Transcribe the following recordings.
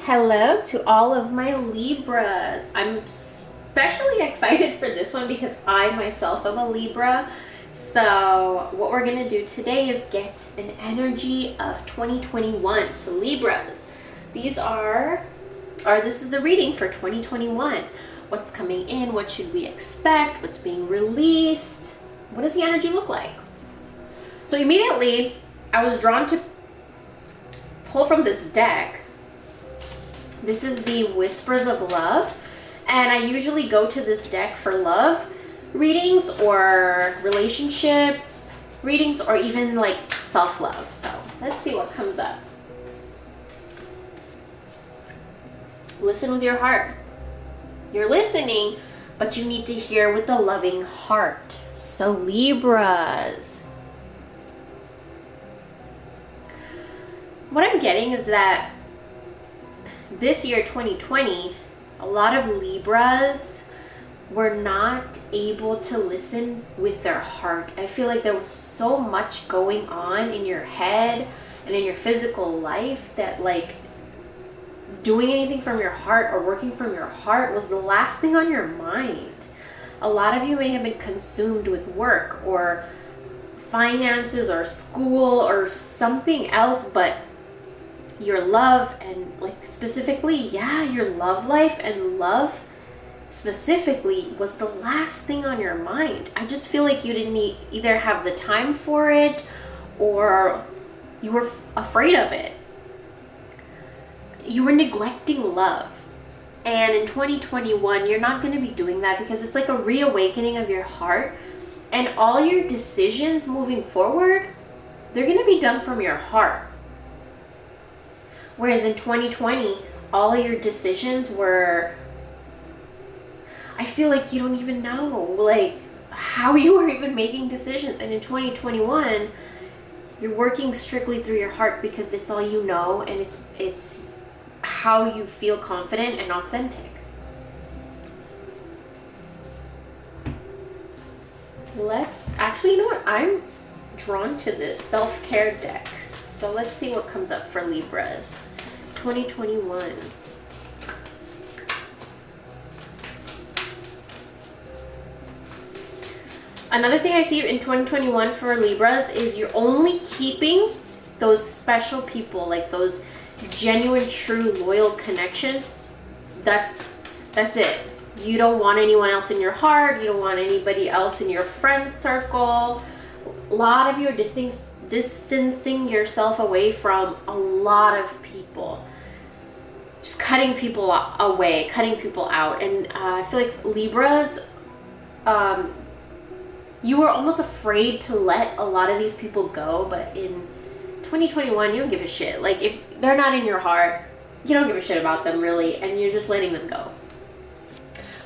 Hello to all of my Libras. I'm especially excited for this one because I myself am a Libra. So what we're going to do today is get an energy of 2021. So Libras, this is the reading for 2021. What's coming in? What should we expect? What's being released? What does the energy look like? So immediately I was drawn to pull from this deck. This is the Whispers of Love, and I usually go to this deck for love readings or relationship readings or even like self-love. So let's see what comes up. Listen with your heart. You're listening, but you need to hear with a loving heart. So Libras. What I'm getting is that this year, 2020, a lot of Libras were not able to listen with their heart. I feel like there was so much going on in your head and in your physical life that like doing anything from your heart or working from your heart was the last thing on your mind. A lot of you may have been consumed with work or finances or school or something else, but your love and like specifically, your love life and love specifically was the last thing on your mind. I just feel like you didn't either have the time for it or you were afraid of it. You were neglecting love. And in 2021, you're not going to be doing that because it's like a reawakening of your heart, and all your decisions moving forward, they're going to be done from your heart. Whereas in 2020, all of your decisions were, I feel like you don't even know like how you were even making decisions. And in 2021, you're working strictly through your heart because it's all you know, and it's how you feel confident and authentic. You know what? I'm drawn to this self-care deck. So let's see what comes up for Libras. 2021. Another thing I see in 2021 for Libras is you're only keeping those special people, like those genuine, true, loyal connections. That's it. You don't want anyone else in your heart. You don't want anybody else in your friend circle. A lot of you are distancing yourself away from a lot of people, just cutting people away, cutting people out. And I feel like Libras, you were almost afraid to let a lot of these people go, but in 2021 you don't give a shit. Like if they're not in your heart, you don't give a shit about them really, and you're just letting them go.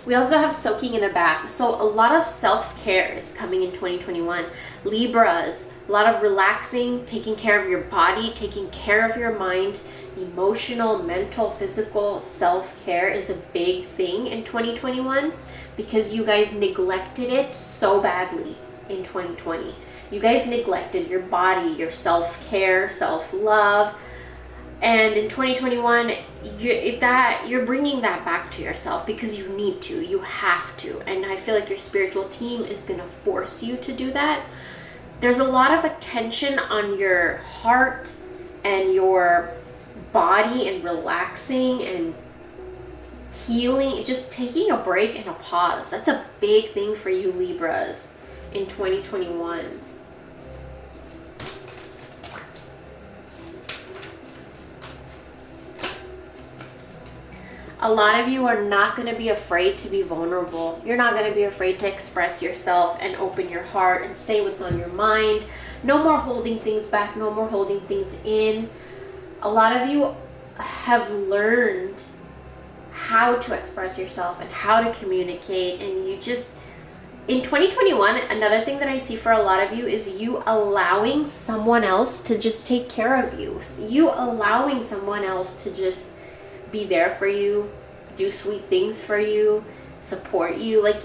We also have soaking in a bath. So a lot of self-care is coming in 2021. Libras, a lot of relaxing, taking care of your body, taking care of your mind. Emotional, mental, physical self-care is a big thing in 2021 because you guys neglected it so badly in 2020. You guys neglected your body, your self-care, self-love. And in 2021, you're bringing that back to yourself because you need to, you have to. And I feel like your spiritual team is going to force you to do that. There's a lot of attention on your heart and your body and relaxing and healing, just taking a break and a pause. That's a big thing for you Libras in 2021. A lot of you are not going to be afraid to be vulnerable. You're not going to be afraid to express yourself and open your heart and say what's on your mind. No more holding things back. No more holding things in. A lot of you have learned how to express yourself and how to communicate. And you just, in 2021, another thing that I see for a lot of you is you allowing someone else to just take care of you. You allowing someone else to just be there for you, do sweet things for you, support you. Like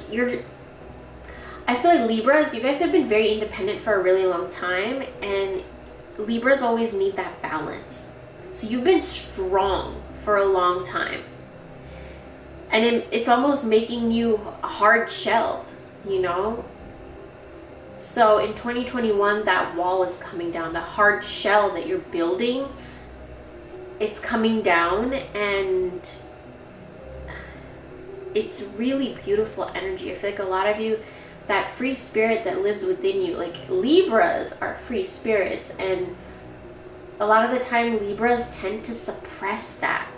I feel like Libras, you guys have been very independent for a really long time, and Libras always need that balance. So you've been strong for a long time. And it's almost making you hard-shelled, you know? So in 2021, that wall is coming down. The hard shell that you're building, it's coming down, and it's really beautiful energy. I feel like a lot of you, that free spirit that lives within you, like Libras are free spirits, and a lot of the time Libras tend to suppress that.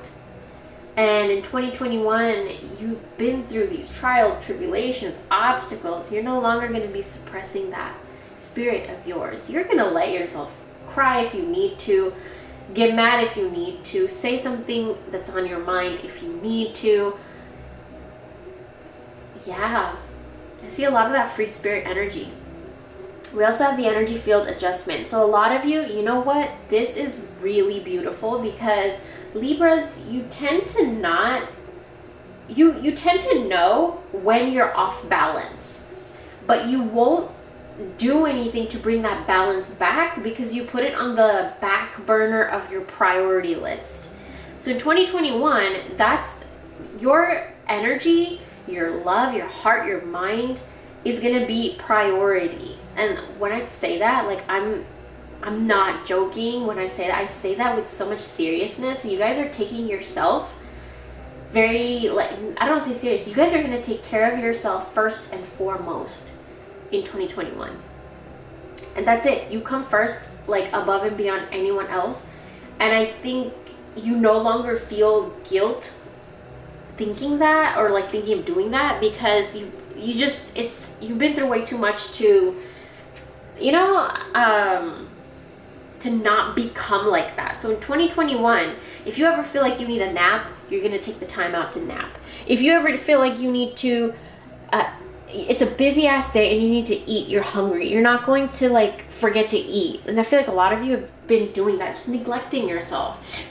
And in 2021, you've been through these trials, tribulations, obstacles. You're no longer going to be suppressing that spirit of yours. You're going to let yourself cry if you need to, get mad if you need to, say something that's on your mind if you need to. Yeah, I see a lot of that free spirit energy. We also have the energy field adjustment. So a lot of you, you know what? This is really beautiful because Libras, you tend to not, you tend to know when you're off balance, but you won't do anything to bring that balance back because you put it on the back burner of your priority list. So in 2021, that's your energy, your love, your heart, your mind is going to be priority. And when I say that, like I'm not joking when I say that with so much seriousness. You guys are taking yourself very, like, I don't want to say serious. You guys are going to take care of yourself first and foremost in 2021. And that's it. You come first, like above and beyond anyone else. And I think you no longer feel guilt thinking that or like thinking of doing that because you've been through way too much to, you know, to not become like that. So in 2021, if you ever feel like you need a nap, you're going to take the time out to nap. If you ever feel like you need to, it's a busy ass day and you need to eat, you're hungry, you're not going to like forget to eat. And I feel like a lot of you have been doing that, just neglecting yourself.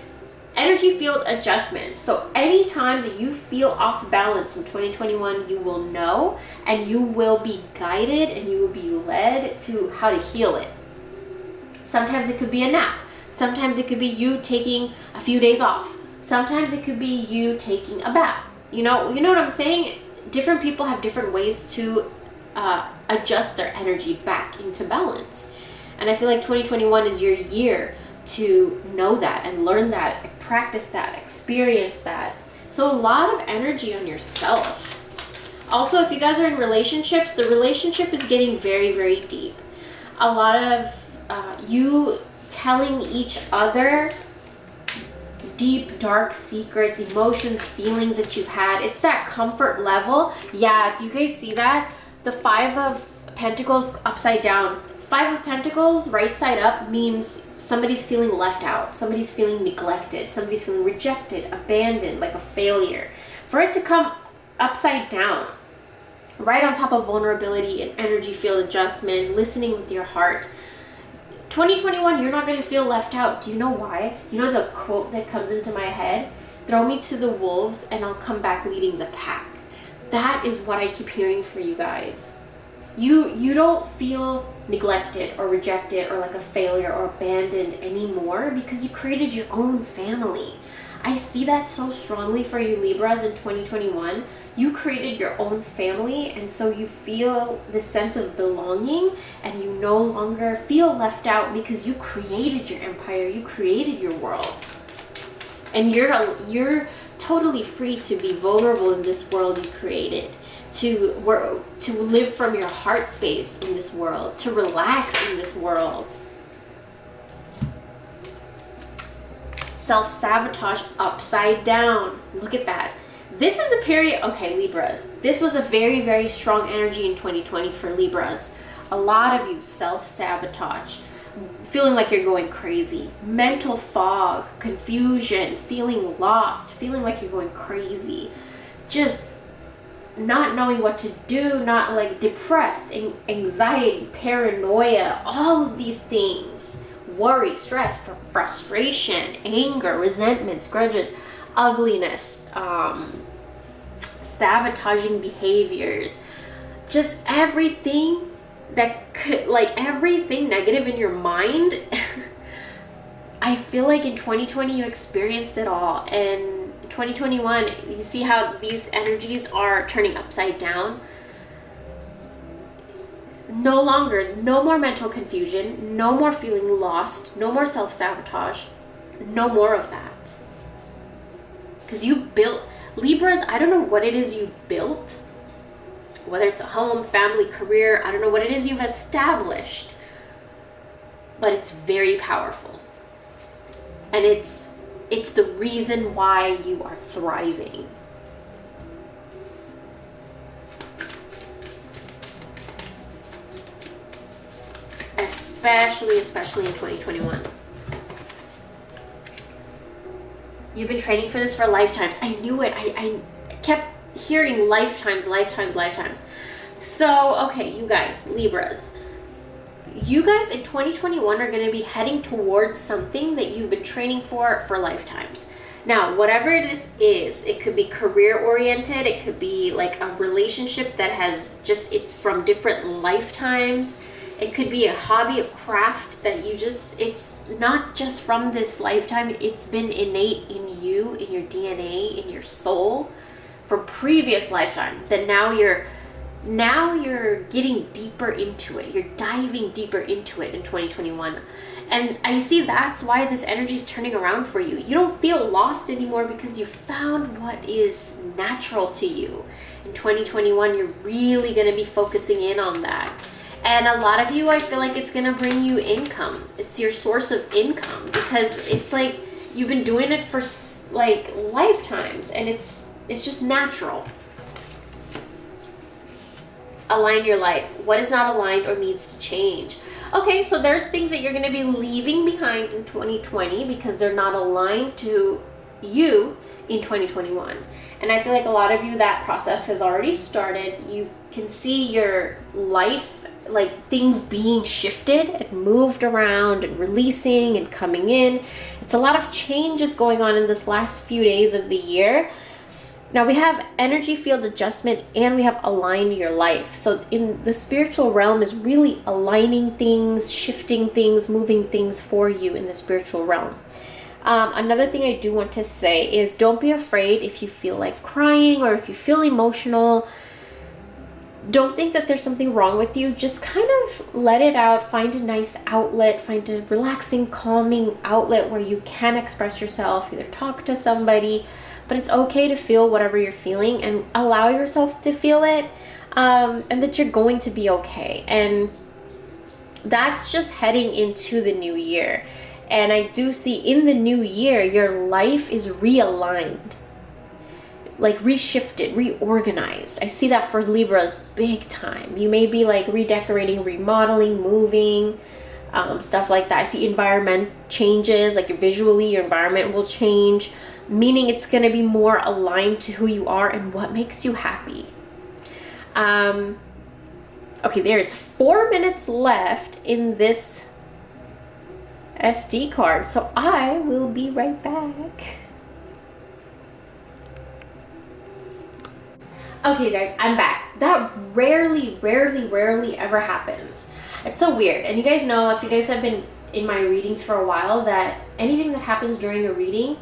Energy field adjustment. So anytime that you feel off balance in 2021, you will know and you will be guided and you will be led to how to heal it. Sometimes it could be a nap. Sometimes it could be you taking a few days off. Sometimes it could be you taking a bath. You know what I'm saying? Different people have different ways to adjust their energy back into balance. And I feel like 2021 is your year to know that and learn that, practice that, experience that. So a lot of energy on yourself. Also, if you guys are in relationships, the relationship is getting very, very deep. A lot of you telling each other deep, dark secrets, emotions, feelings that you've had. It's that comfort level. Yeah, do you guys see that? The 5 of Pentacles upside down. 5 of Pentacles right side up means somebody's feeling left out. Somebody's feeling neglected. Somebody's feeling rejected, abandoned, like a failure. For it to come upside down, right on top of vulnerability and energy field adjustment, listening with your heart. 2021, you're not going to feel left out. Do you know why? You know the quote that comes into my head? Throw me to the wolves and I'll come back leading the pack. That is what I keep hearing for you guys. You don't feel neglected or rejected or like a failure or abandoned anymore because you created your own family. I see that so strongly for you Libras in 2021. You created your own family, and so you feel this sense of belonging and you no longer feel left out because you created your empire, you created your world. And you're totally free to be vulnerable in this world you created, to live from your heart space in this world, to relax in this world. Self-sabotage upside down. Look at that. This is a period, okay, Libras, this was a very, very strong energy in 2020 for Libras. A lot of you self-sabotage, feeling like you're going crazy, mental fog, confusion, feeling lost, feeling like you're going crazy, just not knowing what to do, not like depressed, anxiety, paranoia, all of these things, worry, stress, frustration, anger, resentments, grudges, ugliness, sabotaging behaviors, just everything that could, like everything negative in your mind. I feel like in 2020 you experienced it all, and 2021 you see how these energies are turning upside down. No more mental confusion, no more feeling lost, no more self-sabotage, no more of that. Because you built, Libras, I don't know what it is you built, whether it's a home, family, career, I don't know what it is you've established, but it's very powerful. And it's the reason why you are thriving. Especially in 2021. You've been training for this for lifetimes. I knew it. I kept hearing lifetimes. So, okay, you guys, Libras. You guys in 2021 are going to be heading towards something that you've been training for lifetimes. Now, whatever this is, it could be career oriented. It could be like a relationship that has just, it's from different lifetimes. It could be a hobby, a craft that you just, it's not just from this lifetime. It's been innate in you, in your DNA, in your soul from previous lifetimes that now you're getting deeper into it. You're diving deeper into it in 2021. And I see that's why this energy is turning around for you. You don't feel lost anymore because you found what is natural to you. In 2021, you're really going to be focusing in on that. And a lot of you, I feel like it's going to bring you income. It's your source of income because it's like you've been doing it for like lifetimes and it's just natural. Align your life. What is not aligned or needs to change? Okay, so there's things that you're going to be leaving behind in 2020 because they're not aligned to you in 2021. And I feel like a lot of you, that process has already started. You can see your life, like things being shifted and moved around and releasing and coming in. It's a lot of changes going on in this last few days of the year. Now we have energy field adjustment and we have align your life. So in the spiritual realm is really aligning things, shifting things, moving things for you in the spiritual realm. Another thing I do want to say is don't be afraid if you feel like crying or if you feel emotional. Don't think that there's something wrong with you. Just kind of let it out. Find a nice outlet. Find a relaxing, calming outlet where you can express yourself. Either talk to somebody. But it's okay to feel whatever you're feeling and allow yourself to feel it, and that you're going to be okay. And that's just heading into the new year. And I do see in the new year, your life is realigned, like reshifted, reorganized. I see that for Libras big time. You may be like redecorating, remodeling, moving, stuff like that. I see environment changes, like visually your environment will change, meaning it's going to be more aligned to who you are and what makes you happy. Okay, there's 4 minutes left in this SD card, so I will be right back. Okay guys, I'm back. That rarely ever happens. It's so weird. And you guys know, if you guys have been in my readings for a while, that anything that happens during a reading,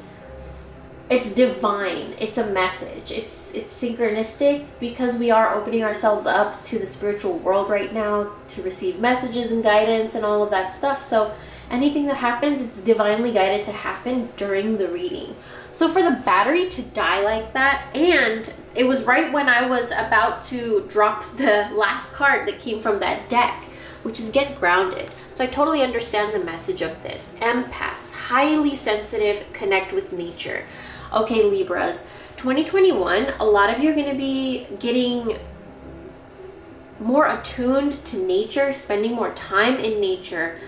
it's divine. It's a message. It's synchronistic because we are opening ourselves up to the spiritual world right now to receive messages and guidance and all of that stuff. So anything that happens, it's divinely guided to happen during the reading. So for the battery to die like that, and it was right when I was about to drop the last card that came from that deck, which is get grounded. So I totally understand the message of this. Empaths, highly sensitive, connect with nature. Okay, Libras, 2021, a lot of you are going to be getting more attuned to nature, spending more time in nature.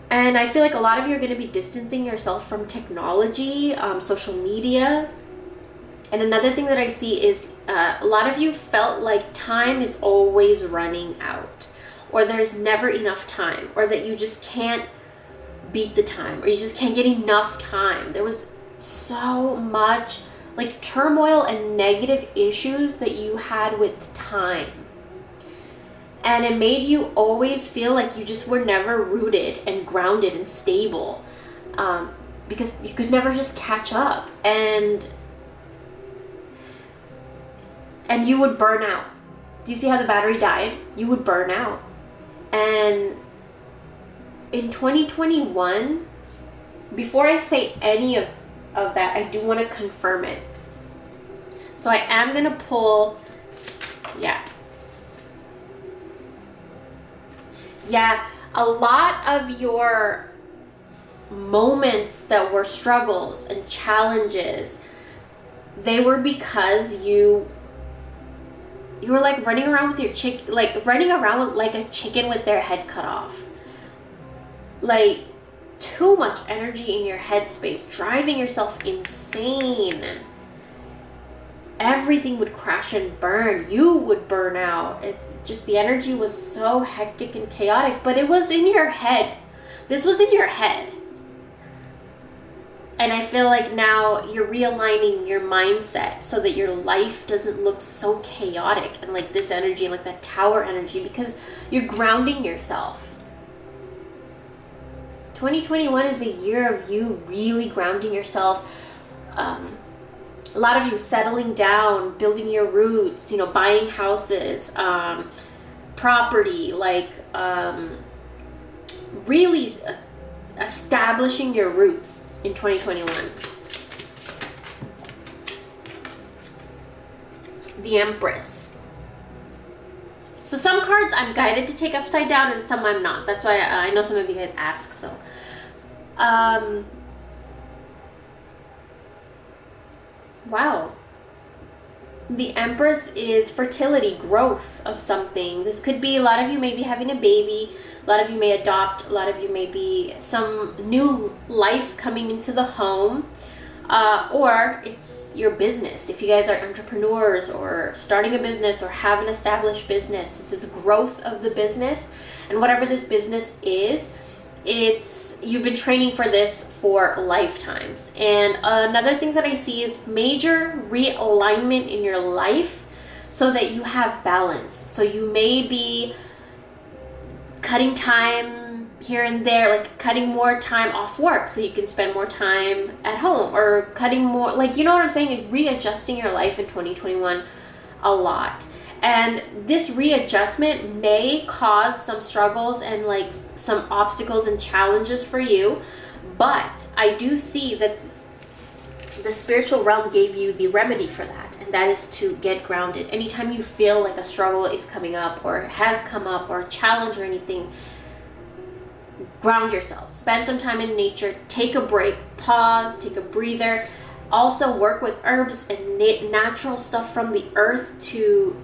And I feel like a lot of you are going to be distancing yourself from technology, social media. And another thing that I see is a lot of you felt like time is always running out, or there's never enough time, or that you just can't beat the time, or you just can't get enough time. There was so much like turmoil and negative issues that you had with time. And it made you always feel like you just were never rooted and grounded and stable. because you could never just catch up, and you would burn out. Do you see how the battery died? You would burn out. And in 2021, before I say any of that, I do want to confirm it. So I am going to pull, yeah, a lot of your moments that were struggles and challenges, they were because you were like running around with your like a chicken with their head cut off. Like, too much energy in your headspace, driving yourself insane. Everything would crash and burn. You would burn out. The energy was so hectic and chaotic, but it was in your head. This was in your head. And I feel like now you're realigning your mindset so that your life doesn't look so chaotic and like this energy, like that tower energy, because you're grounding yourself. 2021 is a year of you really grounding yourself. A lot of you settling down, building your roots, buying houses, property, like really establishing your roots in 2021. The Empress. So some cards I'm guided to take upside down and some I'm not. That's why I know some of you guys ask. So wow. The Empress is fertility, growth of something. This could be, a lot of you may be having a baby, a lot of you may adopt, a lot of you may be some new life coming into the home, or it's your business. If you guys are entrepreneurs or starting a business or have an established business, this is growth of the business. And whatever this business is, you've been training for this for lifetimes. And another thing that I see is major realignment in your life so that you have balance. So you may be cutting time here and there, like cutting more time off work so you can spend more time at home, or cutting more, like, you know what I'm saying, readjusting your life in 2021 a lot. And this readjustment may cause some struggles and like some obstacles and challenges for you, but I do see that the spiritual realm gave you the remedy for that, and that is to get grounded. Anytime you feel like a struggle is coming up or has come up, or a challenge or anything, ground yourself. Spend some time in nature, take a break, pause, take a breather. Also work with herbs and natural stuff from the earth to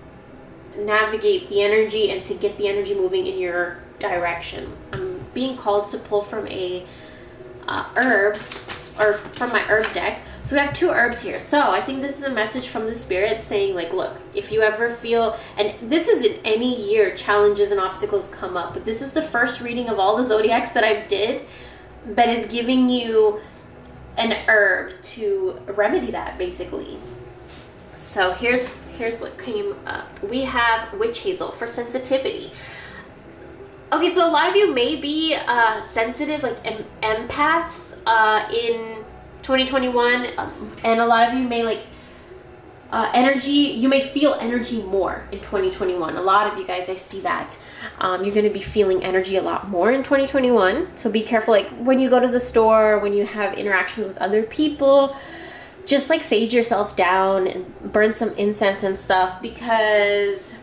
navigate the energy and to get the energy moving in your direction. I'm being called to pull from a herb, or from my herb deck. So we have 2 herbs here. So I think this is a message from the spirit saying, like, look, if you ever feel, and this is in any year, challenges and obstacles come up, but this is the first reading of all the zodiacs that I did that is giving you an herb to remedy that, basically. So here's what came up. We have witch hazel for sensitivity. Okay, so a lot of you may be sensitive, like empaths in 2021, and a lot of you may like you may feel energy more in 2021. A lot of you guys, I see that. You're going to be feeling energy a lot more in 2021. So be careful, like when you go to the store, when you have interactions with other people, just like sage yourself down and burn some incense and stuff, because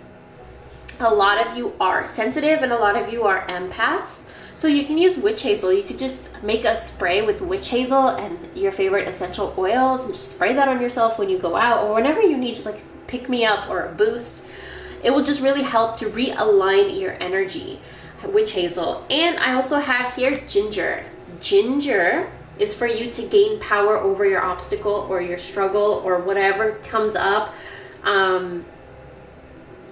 a lot of you are sensitive and a lot of you are empaths. So you can use witch hazel. You could just make a spray with witch hazel and your favorite essential oils and just spray that on yourself when you go out, or whenever you need just like pick me up or a boost. It will just really help to realign your energy. Witch hazel. And I also have here ginger. Ginger is for you to gain power over your obstacle or your struggle or whatever comes up.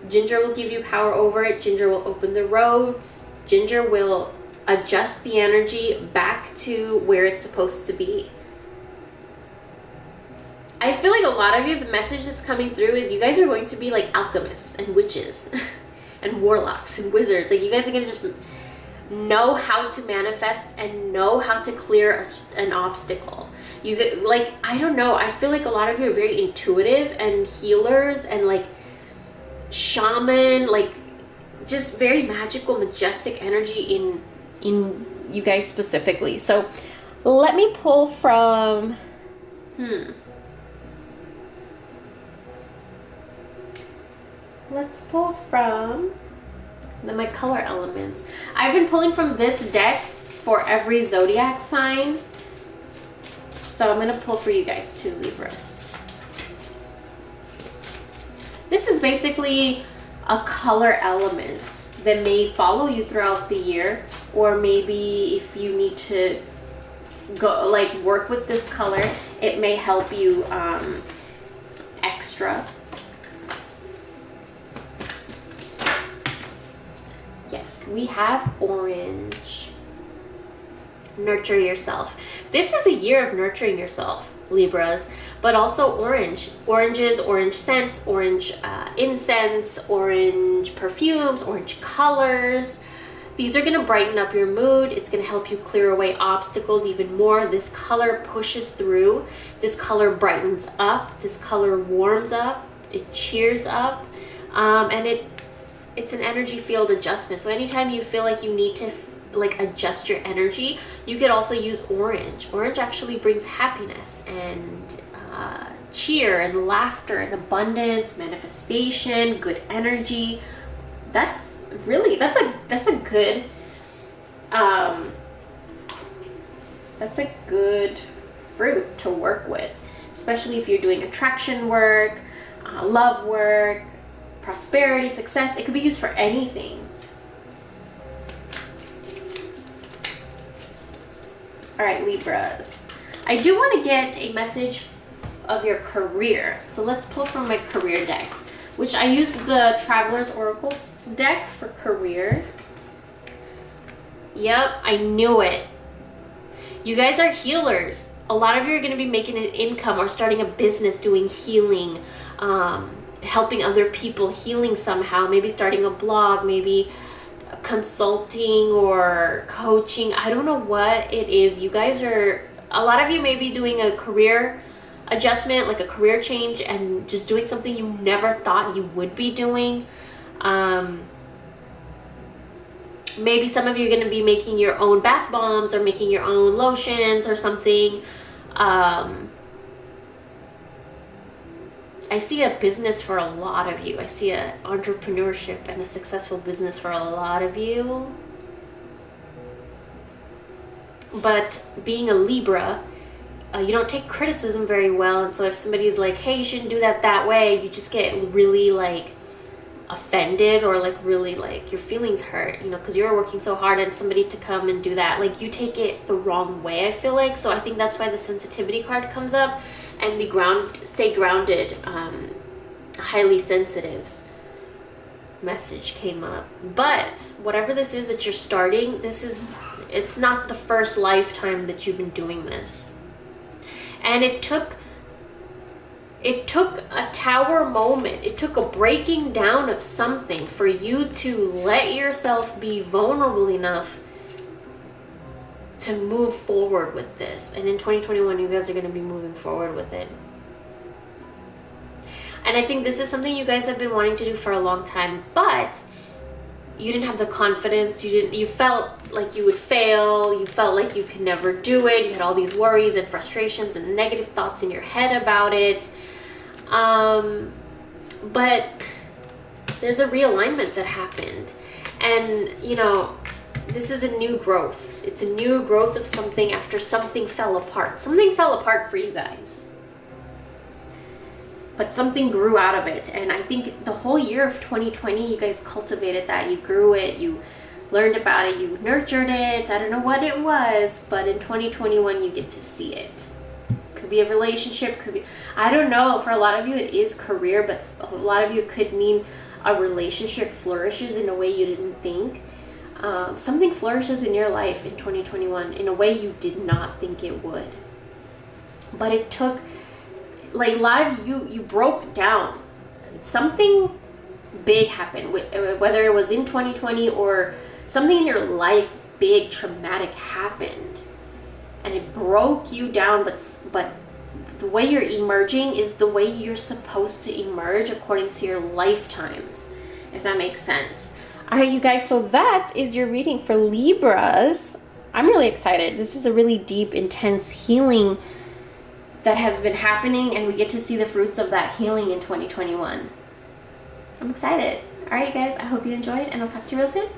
Ginger will give you power over it. Ginger will open the roads. Ginger will adjust the energy back to where it's supposed to be. I feel like a lot of you, the message that's coming through is you guys are going to be like alchemists and witches and warlocks and wizards. Like you guys are going to just know how to manifest and know how to clear an obstacle. You could, like, I don't know, I feel like a lot of you are very intuitive and healers and like shaman, like just very magical, majestic energy in you guys specifically. So let me pull from let's pull from my color elements. I've been pulling from this deck for every zodiac sign. So I'm going to pull for you guys too, Libra. This is basically a color element that may follow you throughout the year, or maybe if you need to go like work with this color, it may help you extra. Yes, we have orange. Nurture yourself. This is a year of nurturing yourself, Libras, but also orange. Oranges, orange scents, orange incense, orange perfumes, orange colors. These are going to brighten up your mood. It's going to help you clear away obstacles even more. This color pushes through. This color brightens up. This color warms up. It cheers up. And it's an energy field adjustment. So anytime you feel like you need to like adjust your energy, you could also use orange. Orange actually brings happiness and cheer and laughter and abundance, manifestation, good energy. That's a good that's a good fruit to work with, especially if you're doing attraction work, love work, prosperity, success. It could be used for anything. All right, Libras. I do want to get a message of your career. So let's pull from my career deck, which I use the Traveler's Oracle deck for career. Yep, I knew it. You guys are healers. A lot of you are going to be making an income or starting a business doing healing, helping other people, healing somehow, maybe starting a blog, maybe consulting or coaching. I don't know what it is. You guys are, a lot of you may be doing a career adjustment, like a career change, and just doing something you never thought you would be doing. Maybe some of you are going to be making your own bath bombs or making your own lotions or something. I see a business for a lot of you. I see an entrepreneurship and a successful business for a lot of you. But being a Libra, you don't take criticism very well. And so if somebody's like, hey, you shouldn't do that way, you just get really like offended or like really like your feelings hurt, you know, because you're working so hard and somebody to come and do that, like you take it the wrong way, I feel like. So I think that's why the sensitivity card comes up, and the stay grounded, highly sensitives message came up. But whatever this is that you're starting, it's not the first lifetime that you've been doing this. And it took a tower moment. It took a breaking down of something for you to let yourself be vulnerable enough to move forward with this. And in 2021, you guys are going to be moving forward with it. And I think this is something you guys have been wanting to do for a long time, but you didn't have the confidence. You felt like you would fail. You felt like you could never do it. You had all these worries and frustrations and negative thoughts in your head about it. But there's a realignment that happened, and you know, this is a new growth. It's a new growth of something after something fell apart. Something fell apart for you guys, but something grew out of it. And I think the whole year of 2020, you guys cultivated that. You grew it, you learned about it, you nurtured it. I don't know what it was, but in 2021, you get to see it. Could be a relationship, could be, I don't know. For a lot of you, it is career, but a lot of you could mean a relationship flourishes in a way you didn't think. Something flourishes in your life in 2021 in a way you did not think it would. But it took, like, a lot of you broke down. Something big happened, whether it was in 2020 or something in your life big traumatic happened and it broke you down, but the way you're emerging is the way you're supposed to emerge according to your lifetimes, if that makes sense. All right, you guys, so that is your reading for Libras. I'm really excited. This is a really deep, intense healing that has been happening, and we get to see the fruits of that healing in 2021. I'm excited. All right, you guys, I hope you enjoyed, and I'll talk to you real soon.